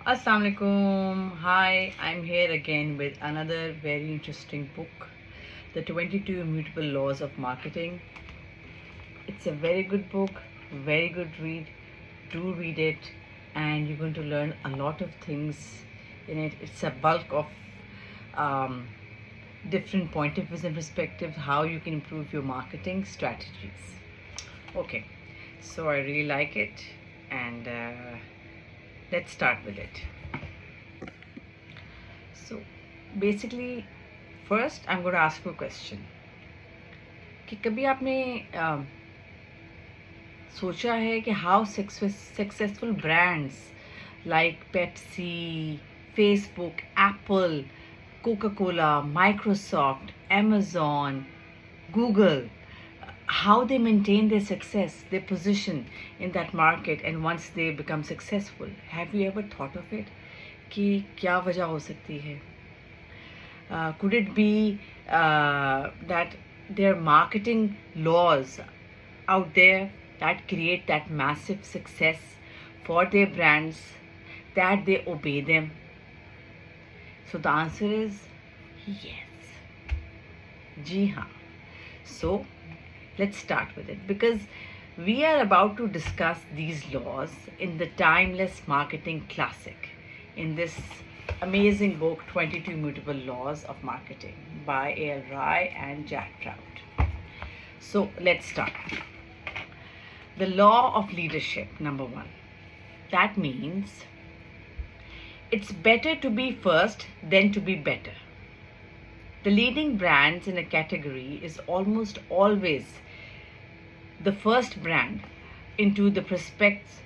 Assalamu alaikum. Hi, I'm here again with another very interesting book, The 22 Immutable Laws of Marketing. It's a very good book, very good read. Do read it, and you're going to learn a lot of things in it. It's a bulk of um, different point of views and perspectives, how you can improve your marketing strategies. Okay, so I really like it, and let's start with it. So basically, first I'm going to ask you a question कि कभी आपने सोचा है कि how successful brands like Pepsi, Facebook, Apple, Coca Cola, Microsoft, Amazon, Google, how they maintain their success, their position in that market, and once they become successful. Have you ever thought of it? कि क्या वजह हो सकती है? Could it be that there are marketing laws out there that create that massive success for their brands, that they obey them? So the answer is yes. Ji haan. So let's start with it, because we are about to discuss these laws in the timeless marketing classic, in this amazing book 22 Immutable Laws of Marketing by A.L. Rai and Jack Trout. So let's start. The law of leadership, number one. That means it's better to be first than to be better. The leading brands in a category is almost always the first brand into the prospect's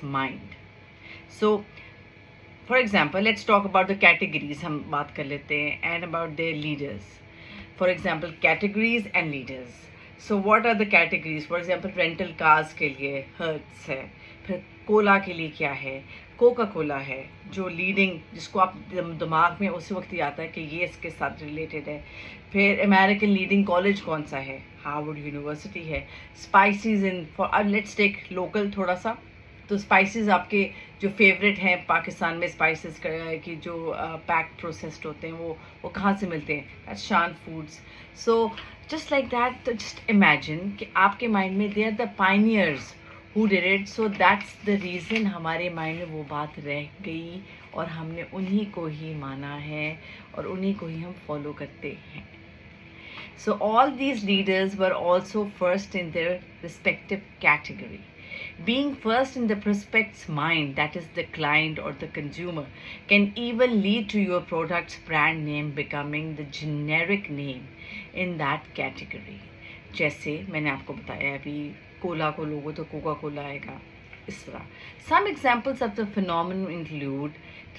mind. So, for example, let's talk about the categories हम बात कर लेते हैं, and about their leaders. For example, categories and leaders. So what are the categories? For example, rental cars के लिए Hertz है, फिर Cola के लिए क्या है, कोका कोला है, जो लीडिंग, जिसको आप दिमाग में उसी वक्त ही आता है कि ये इसके साथ रिलेटेड है. फिर अमेरिकन लीडिंग कॉलेज कौन सा है, हार्वर्ड यूनिवर्सिटी है. Spices in, for let's take local थोड़ा सा. तो स्पाइसेस आपके जो फेवरेट हैं पाकिस्तान में, स्पाइसेस की जो पैक प्रोसेस्ड होते हैं, वो कहाँ से मिलते हैं? That's Shan foods. So just like that, just imagine कि आपके माइंड में they are the pioneers who did it. So that's the reason हमारे माइंड में वो बात रह गई और हमने उन्हीं को ही माना है और उन्हीं को ही हम फॉलो करते हैं. So all these leaders were also first in their respective category. Being first in the prospect's mind, that is the client or the consumer, can even lead to your product's brand name becoming the generic name in that category. जैसे मैंने आपको बताया अभी, Cola को लोगो तो Coca Cola आएगा, इस तरह. Some examples of the phenomenon include,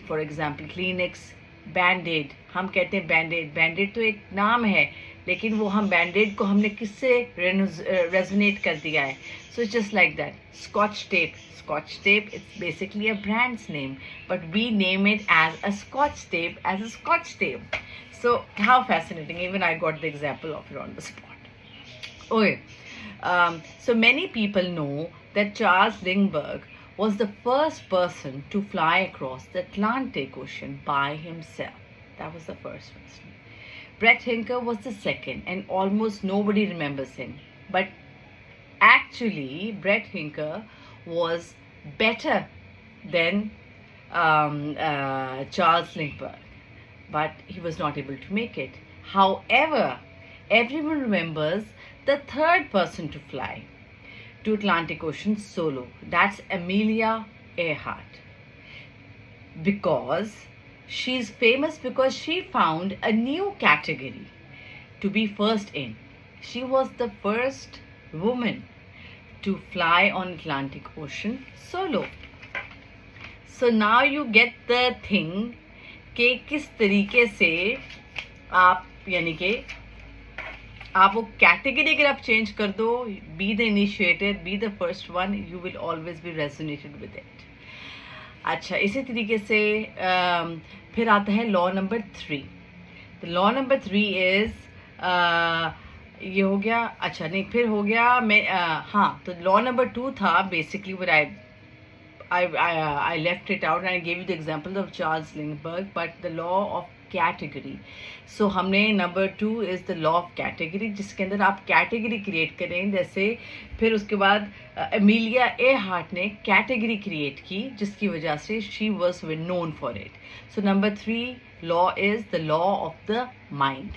for example, Kleenex, Band-Aid. हम कहते हैं Band-Aid. Band-Aid तो एक नाम है, लेकिन वो हम Band-Aid को हमने किससे resonate कर दिया है. So it's just like that. Scotch tape. Scotch tape, it's basically a brand's name, but we name it as a Scotch tape, as a Scotch tape. So how fascinating. Even I got the example of it on the spot. Okay. So many people know that Charles Lindbergh was the first person to fly across the Atlantic Ocean by himself. That was the first person. Brett Hinker was the second, and almost nobody remembers him. But actually, Brett Hinker was better than Charles Lindbergh, but he was not able to make it. However, everyone remembers the third person to fly to Atlantic Ocean solo. That's Amelia Earhart. Because she's famous because she found a new category to be first in. She was the first woman to fly on Atlantic Ocean solo. So now you get the thing कि किस तरीके से आप, यानी कि आप वो category अगर आप चेंज कर दो, be the initiator, be the first one, you will always be resonated with it. अच्छा, इसी तरीके से फिर आता है लॉ नंबर 3. तो लॉ नंबर 3 इज ये हो गया. अच्छा नहीं, फिर हो गया मैं हाँ, तो लॉ नंबर 2 था basically what I I left it out and I gave you the example of Charles Lindbergh, but the law of category. So हमने number 2 is the law of category, जिसके अंदर आप category create करें. जैसे फिर उसके बाद एमिलिया ए heart ने category create की, जिसकी वजह से she was known for it. So number 3 law is the law of the mind.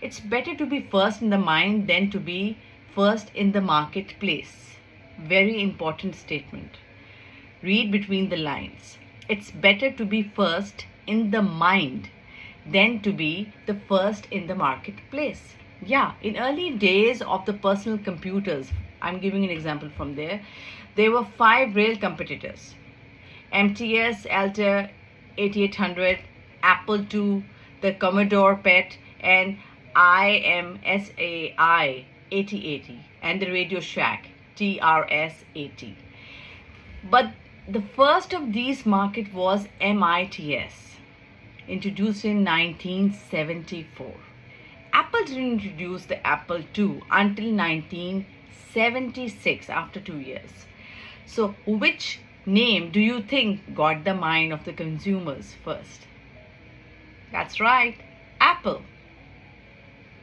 It's better to be first in the mind than to be first in the marketplace. Very important statement. Read between the lines. It's better to be first in the mind than to be the first in the marketplace. Yeah, in early days of the personal computers, I'm giving an example from there were 5 real competitors. MTS, Altair 8800, Apple II, the Commodore PET, and IMSAI 8080, and the Radio Shack TRS 80. But the first of these market was MITS, introduced in 1974. Apple didn't introduce the Apple II until 1976, after 2 years. So which name do you think got the mind of the consumers first? That's right, Apple.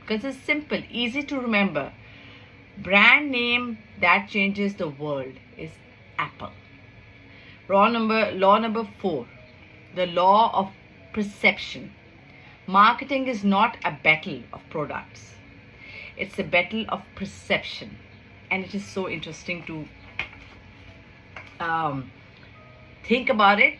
Because it's simple, easy to remember. Brand name that changes the world is Apple. Law number 4, the law of perception. Marketing is not a battle of products. It's a battle of perception. And it is so interesting to think about it,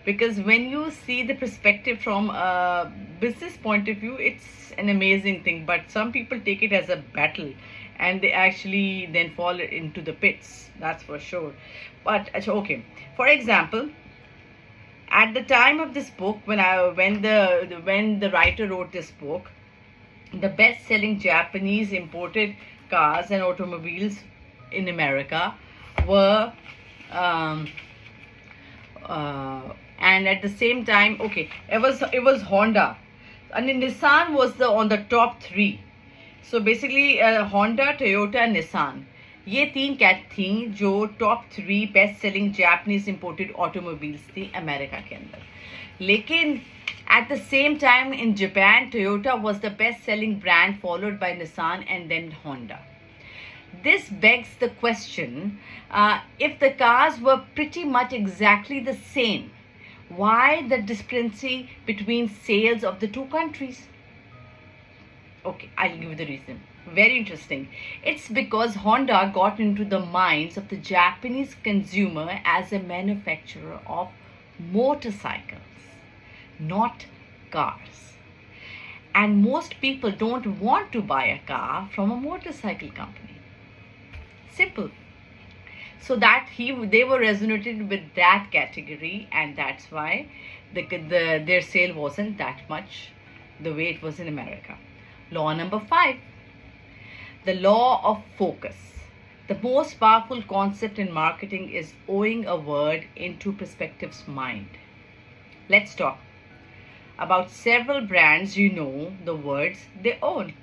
because when you see the perspective from a business point of view, it's an amazing thing. But some people take it as a battle, and they actually then fall into the pits, that's for sure. But okay, for example, at the time of this book, when the writer wrote this book, the best-selling Japanese imported cars and automobiles in America were and at the same time, okay, it was Honda, and Nissan was on the top 3. So basically Honda, Toyota, Nissan, ये 3 cat थी जो top 3 best selling Japanese imported automobiles थी America के अंदर. लेकिन at the same time in Japan, Toyota was the best selling brand, followed by Nissan and then Honda. This begs the question, if the cars were pretty much exactly the same, why the discrepancy between sales of the two countries? Okay, I'll give you the reason. Very interesting. It's because Honda got into the minds of the Japanese consumer as a manufacturer of motorcycles, not cars. And most people don't want to buy a car from a motorcycle company. Simple. So that they were resonated with that category, and that's why their sale wasn't that much the way it was in America. Law number 5, the law of focus. The most powerful concept in marketing is owing a word into prospective's mind. Let's talk about several brands you know the words they own.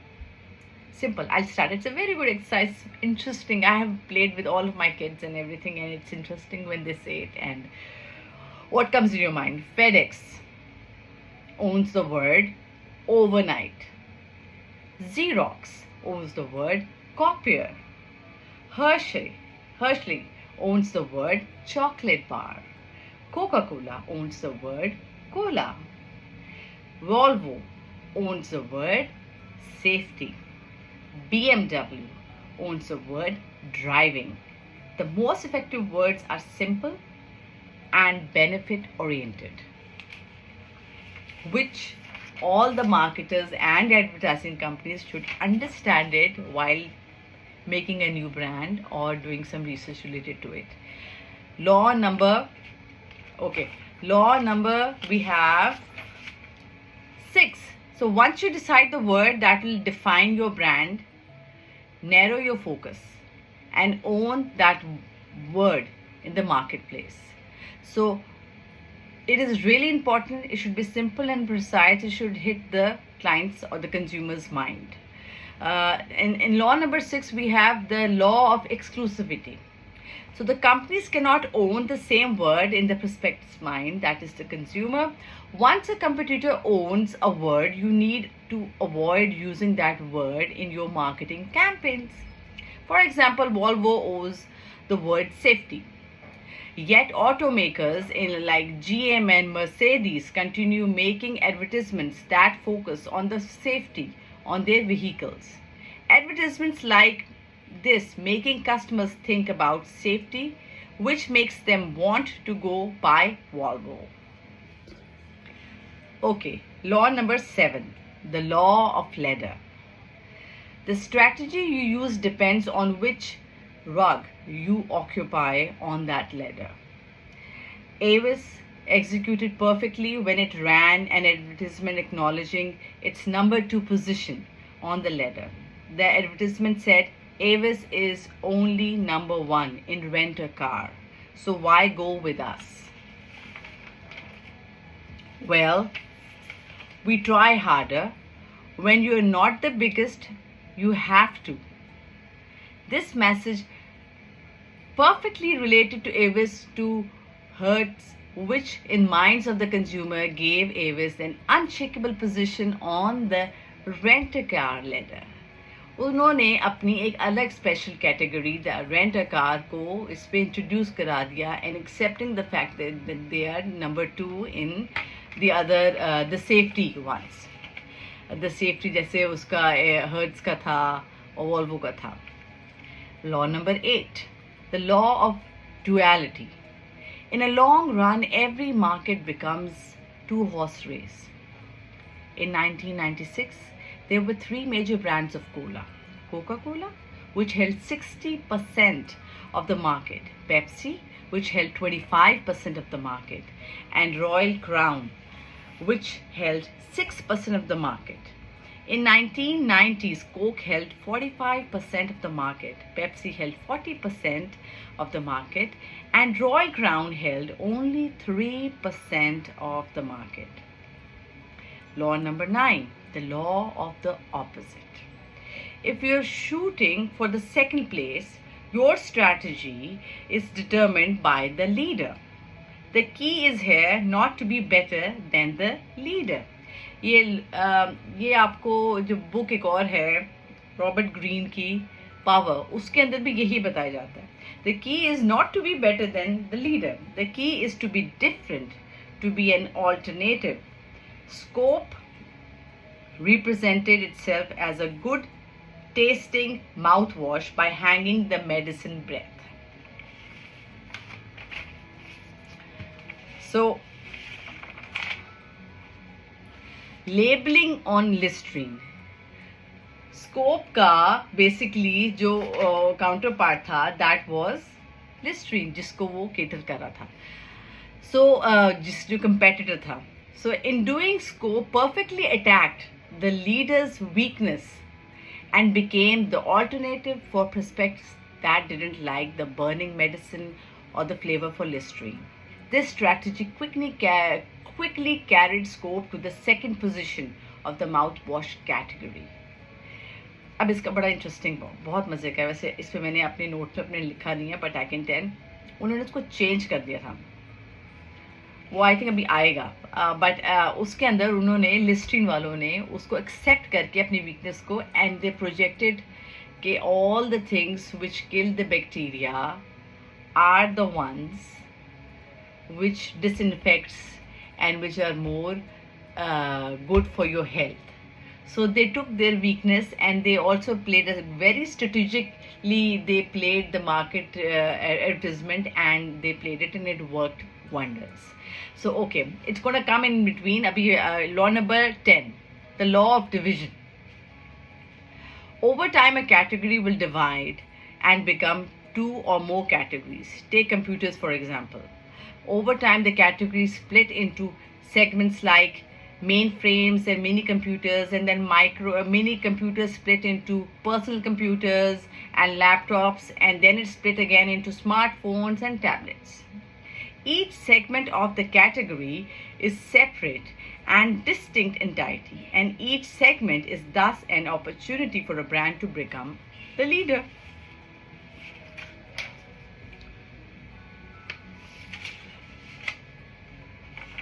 Simple. I'll start. It's a very good exercise. Interesting. I have played with all of my kids and everything, and it's interesting when they say it. And what comes in your mind? FedEx owns the word overnight. Xerox owns the word copier. Hershey owns the word chocolate bar. Coca-Cola owns the word cola. Volvo owns the word safety. BMW owns the word driving. The most effective words are simple and benefit oriented, which all the marketers and advertising companies should understand it while making a new brand or doing some research related to it. Law number we have 6. So once you decide the word that will define your brand, narrow your focus and own that word in the marketplace. So it is really important. It should be simple and precise. It should hit the client's or the consumer's mind. In law number 6, we have the law of exclusivity. So the companies cannot own the same word in the prospect's mind, that is the consumer. Once a competitor owns a word, you need to avoid using that word in your marketing campaigns. For example, Volvo owns the word safety. Yet automakers in like GM and Mercedes continue making advertisements that focus on the safety on their vehicles. Advertisements like this making customers think about safety, which makes them want to go buy Volvo. Okay, law number 7, the law of ladder. The strategy you use depends on which rug you occupy on that ladder. Avis executed perfectly when it ran an advertisement acknowledging its number 2 position on the ladder. The advertisement said, Avis is only number 1 in rent a car, so why go with us? Well, we try harder. When you're not the biggest, you have to. This message perfectly related to Avis to Hertz, which in minds of the consumer gave Avis an unshakable position on the rent-a-car ladder. उन्होंने अपनी एक अलग special category the rent a car को इस पे introduce करा दिया and excepting the fact that they are number 2 in the other the safety ones. The safety जैसे उसका हर्ट्स का था और वॉल्वो का था. Law number 8, the law of duality. In a long run, every market becomes two-horse race. In 1996, there were 3 major brands of cola. Coca-Cola, which held 60% of the market, Pepsi, which held 25% of the market, and Royal Crown, which held 6% of the market. In 1990s, Coke held 45% of the market, Pepsi held 40% of the market, and Royal Crown held only 3% of the market. Law number 9, the law of the opposite. If you're shooting for the second place, your strategy is determined by the leader. The key is here not to be better than the leader. ये आपको जो book एक और है Robert Greene की power, उसके अंदर भी यही बताया जाता है. The key is not to be better than the leader. The key is to be different, to be an alternative. Scope represented itself as a good tasting mouthwash by hanging the medicine breath. So, labeling on listerine. Scope का basically जो counterpart था, that was listerine, जिसको वो cater कर रहा था. So, जो competitor था. So, in doing, Scope perfectly attacked the leader's weakness and became the alternative for prospects that didn't like the burning medicine or the flavor for listerine. This strategy quickly carried Scope to the second position of the mouthwash category. अब इसका बड़ा interesting बहुत मज़े का है. वैसे इस पर मैंने अपने नोट में अपने लिखा नहीं है, बट आई कैन टेल उन्होंने उसको चेंज कर दिया था. वो आई थिंक अभी आएगा, बट उसके अंदर उन्होंने लिस्ट्रीन वालों ने उसको एक्सेप्ट करके अपनी वीकनेस को, एंड दे प्रोजेक्टेड के all the things which kill the bacteria are the ones which disinfects and which are more good for your health. So they took their weakness and they also played a very strategically, they played the market advertisement and they played it and it worked wonders. So okay, it's going to come in between. Abhi law number 10, the law of division. Over time, a category will divide and become 2 or more categories. Take computers for example. Over time, the categories split into segments like mainframes and mini computers, and then mini computers split into personal computers and laptops, and then it split again into smartphones and tablets. Each segment of the category is separate and distinct entity, and each segment is thus an opportunity for a brand to become the leader.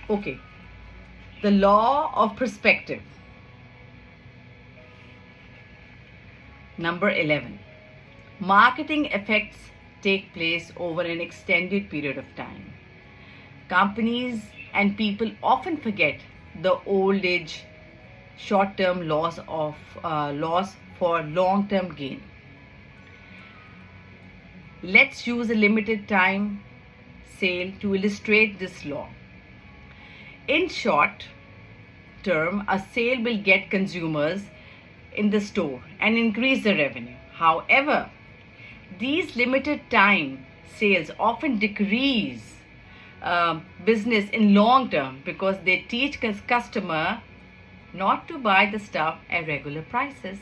Okay, the law of perspective. Number 11. Marketing effects take place over an extended period of time. Companies and people often forget the old age short-term loss for long-term gain. Let's use a limited time sale to illustrate this law. In short term, a sale will get consumers in the store and increase the revenue. However, these limited time sales often decrease business in long term because they teach customer not to buy the stuff at regular prices.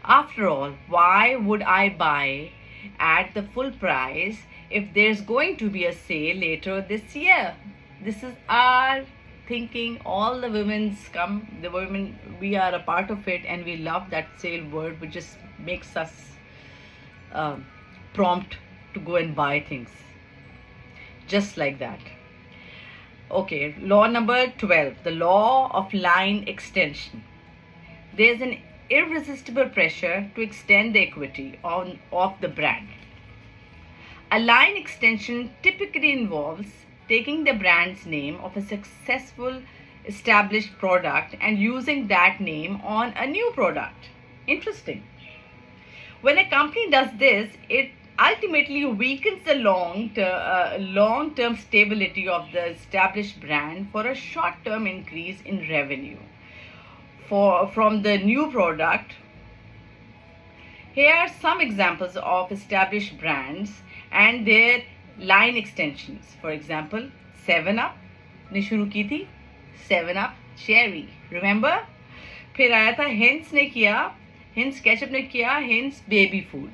After all, why would I buy at the full price if there's going to be a sale later this year? This is our thinking. All the women, we are a part of it, and we love that sale word, which just makes us prompt to go and buy things. Just like that. Okay, law number 12, the law of line extension. There's an irresistible pressure to extend the equity of the brand. A line extension typically involves taking the brand's name of a successful established product and using that name on a new product. Interesting. When a company does this, it ultimately weakens the long-term stability of the established brand for a short-term increase in revenue from the new product. Here are some examples of established brands and their line extensions. For example, 7-Up ने शुरू की थी 7-Up Cherry, remember? फिर आया था Heinz ketchup ने किया Heinz baby food.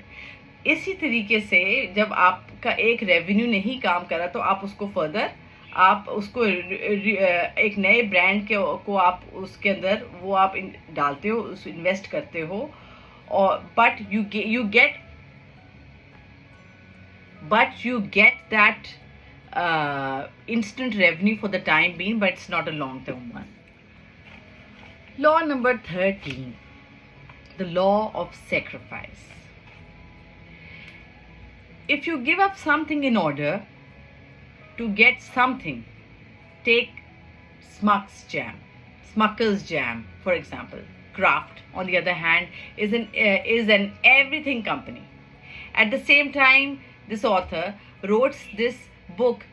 इसी तरीके से जब आपका एक रेवेन्यू नहीं काम करा तो आप उसको फर्दर आप उसको एक नए ब्रांड को आप उसके अंदर वो आप डालते हो, उस इन्वेस्ट करते हो, और but you get that instant revenue for the time being, but it's not a long-term one. Law number 13, the law of sacrifice. If you give up something in order to get something, take Smucker's jam, for example. Kraft, on the other hand, is an everything company. At the same time, this author wrote this book,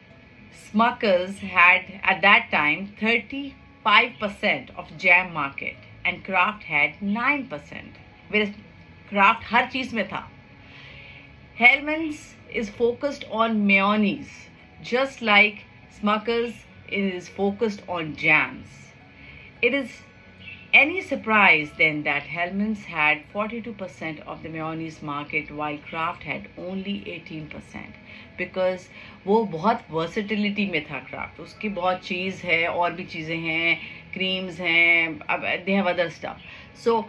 Smucker's had at that time 35% of jam market and Kraft had 9%, whereas Kraft har cheez mein tha. Hellmann's is focused on mayonnaise, just like Smucker's is focused on jams. It is any surprise then that Hellmann's had 42% of the mayonnaise market while Kraft had only 18%, because वो बहुत versatility में था Kraft. उसकी बहुत चीज़ है, और भी चीज़ें हैं, creams हैं, अब they have other stuff. So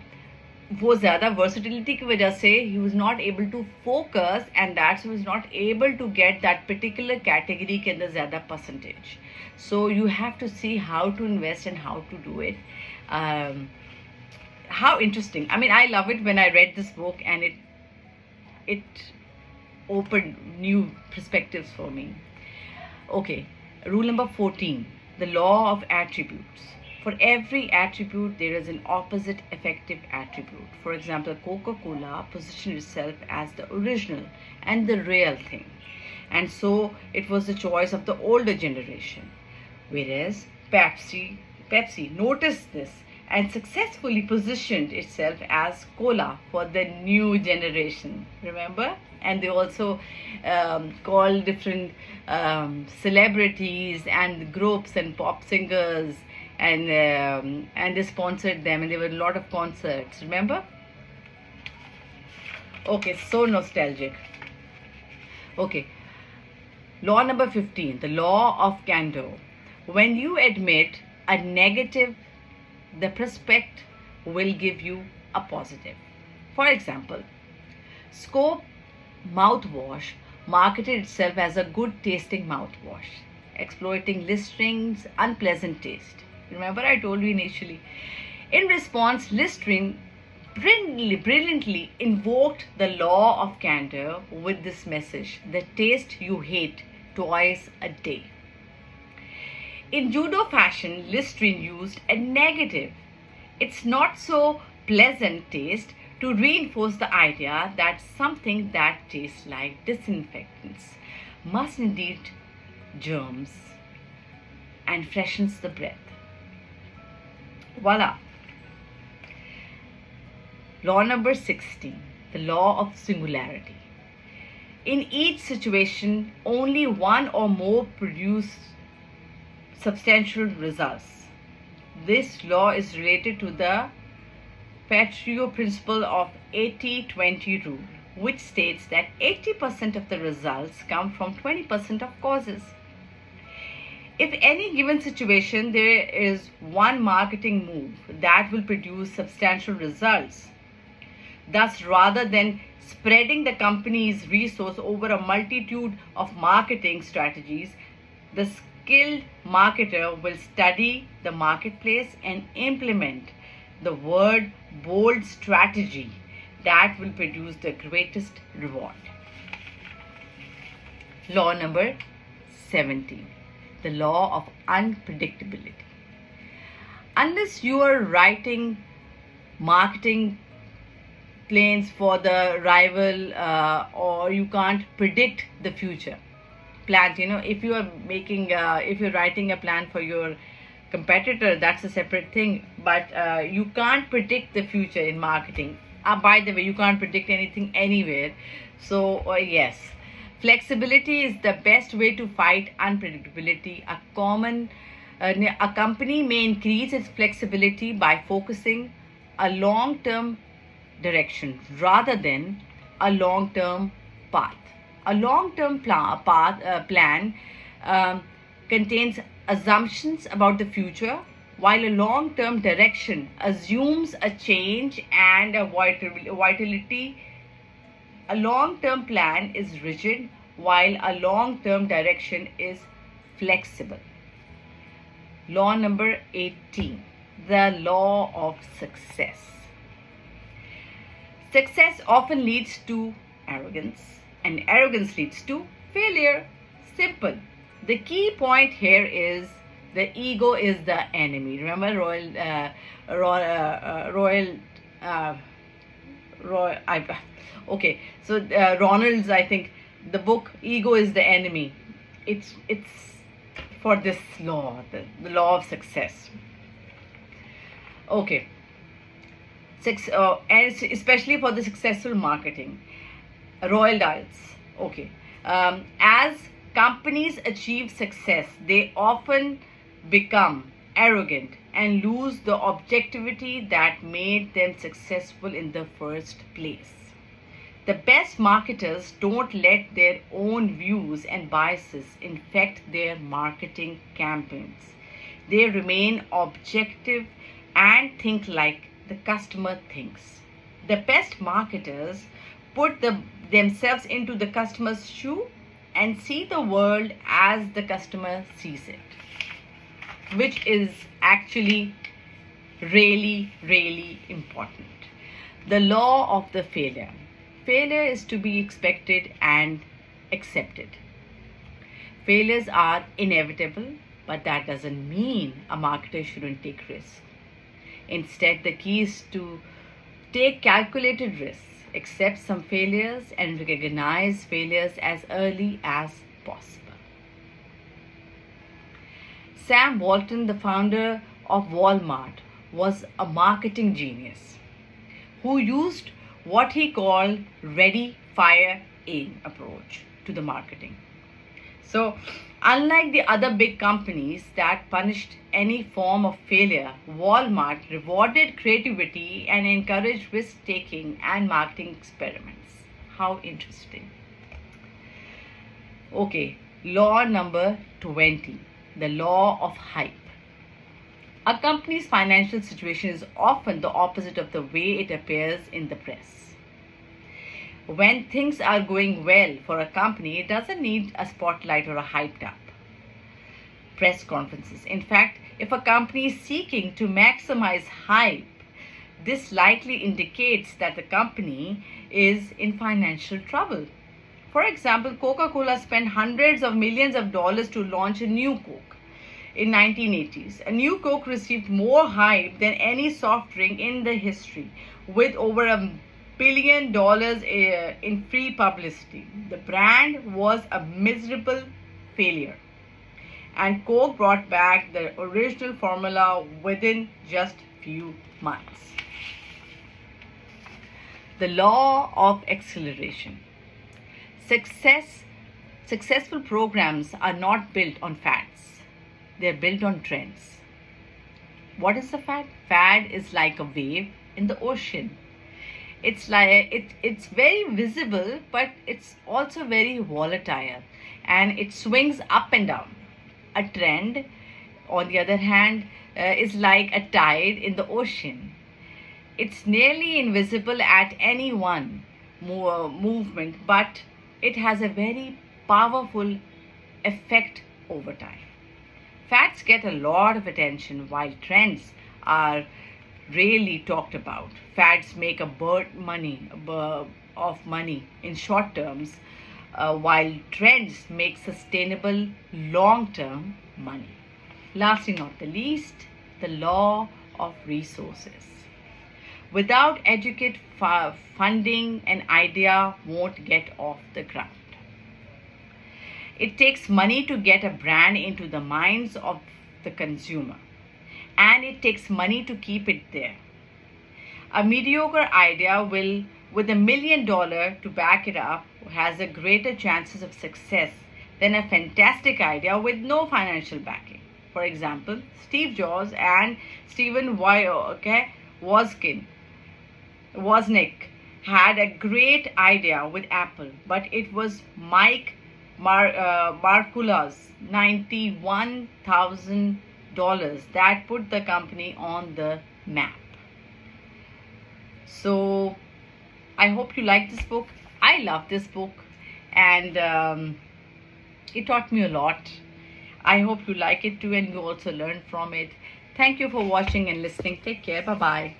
वो ज़्यादा versatility की वजह से he was not able to focus, and that's why he was not able to get that particular category के अंदर ज़्यादा percentage. So you have to see how to invest and how to do it. How interesting. I mean, I love it when I read this book, and it opened new perspectives for me. Okay, rule number 14, the law of attributes. For every attribute, there is an opposite effective attribute. For example, Coca-Cola positioned itself as the original and the real thing, and so it was the choice of the older generation. Whereas Pepsi noticed this and successfully positioned itself as cola for the new generation. Remember? And they also called different celebrities and groups and pop singers, and they sponsored them, and there were a lot of concerts. Remember? Okay, so nostalgic. Okay, law number 15, the law of candor. When you admit a negative, the prospect will give you a positive. For example, Scope mouthwash marketed itself as a good tasting mouthwash. exploiting Listring's unpleasant taste. Remember, I told you initially. In response, Listring brilliantly invoked the law of candor with this message: the taste you hate twice a day. In judo fashion, Listring used a negative, it's not so pleasant taste to reinforce the idea that something that tastes like disinfectants must indeed germs and freshens the breath. Voila. Law number 16, the law of singularity. In each situation, only one or more produce substantial results. This law is related to the Pareto principle of 80-20 rule, which states that 80% of the results come from 20% of causes. If any given situation there is one marketing move that will produce substantial results, thus rather than spreading the company's resource over a multitude of marketing strategies, the skilled marketer will study the marketplace and implement the word bold strategy that will produce the greatest reward. Law number 17, the law of unpredictability. Unless you are writing marketing plans for the rival or you can't predict the future plans, if you are if you're writing a plan for your competitor, that's a separate thing, but you can't predict the future in marketing. By the way, you can't predict anything anywhere. So yes, flexibility is the best way to fight unpredictability. A company may increase its flexibility by focusing a long-term direction rather than a long-term path. A long-term plan contains assumptions about the future, while a long-term direction assumes a change and a vitality. A long-term plan is rigid, while a long-term direction is flexible. Law number 18, the law of success. Success often leads to arrogance, and arrogance leads to failure. Simple. The key point here is the ego is the enemy. Remember Ronald's, I think, the book Ego is the Enemy. It's for this law, the law of success. Okay. And especially for the successful marketing. Royal Dials. Okay. As companies achieve success, they often become arrogant and lose the objectivity that made them successful in the first place. The best marketers don't let their own views and biases infect their marketing campaigns. They remain objective and think like the customer thinks. The best marketers put themselves into the customer's shoe and see the world as the customer sees it, which is actually really, really important. The law of the failure. Failure is to be expected and accepted. Failures are inevitable, but that doesn't mean a marketer shouldn't take risks. Instead, the key is to take calculated risks, accept some failures, and recognize failures as early as possible. Sam Walton, the founder of Walmart, was a marketing genius who used what he called ready, fire, aim approach to the marketing. So, unlike the other big companies that punished any form of failure, Walmart rewarded creativity and encouraged risk-taking and marketing experiments. How interesting. Okay, law number 20, the law of hype. A company's financial situation is often the opposite of the way it appears in the press. When things are going well for a company, it doesn't need a spotlight or a hyped up. press conferences. In fact, if a company is seeking to maximize hype, this likely indicates that the company is in financial trouble. For example, Coca-Cola spent hundreds of millions of dollars to launch a new Coke in 1980s. A new Coke received more hype than any soft drink in the history, with over $1 billion in free publicity. The brand was a miserable failure, and Coke brought back the original formula within just few months. The law of acceleration. Successful programs are not built on fads. They're built on trends. What is a fad? Fad is like a wave in the ocean. It's very visible, but it's also very volatile, and it swings up and down. A trend, on the other hand, is like a tide in the ocean. It's nearly invisible at any one movement, but it has a very powerful effect over time. Fads get a lot of attention while trends are rarely talked about. Fads make a bird of money in short terms, while trends make sustainable long-term money. Lastly, not the least, the law of resources. Without adequate funding, an idea won't get off the ground. It takes money to get a brand into the minds of the consumer, and it takes money to keep it there. A mediocre idea with $1 million to back it up, has a greater chances of success than a fantastic idea with no financial backing. For example, Steve Jobs and Stephen Wozniak had a great idea with Apple, but it was Mike Markula's $91,000 that put the company on the map. So I hope you like this book. I love this book, and it taught me a lot. I hope you like it too, and you also learn from it. Thank you for watching and listening. Take care. Bye-bye.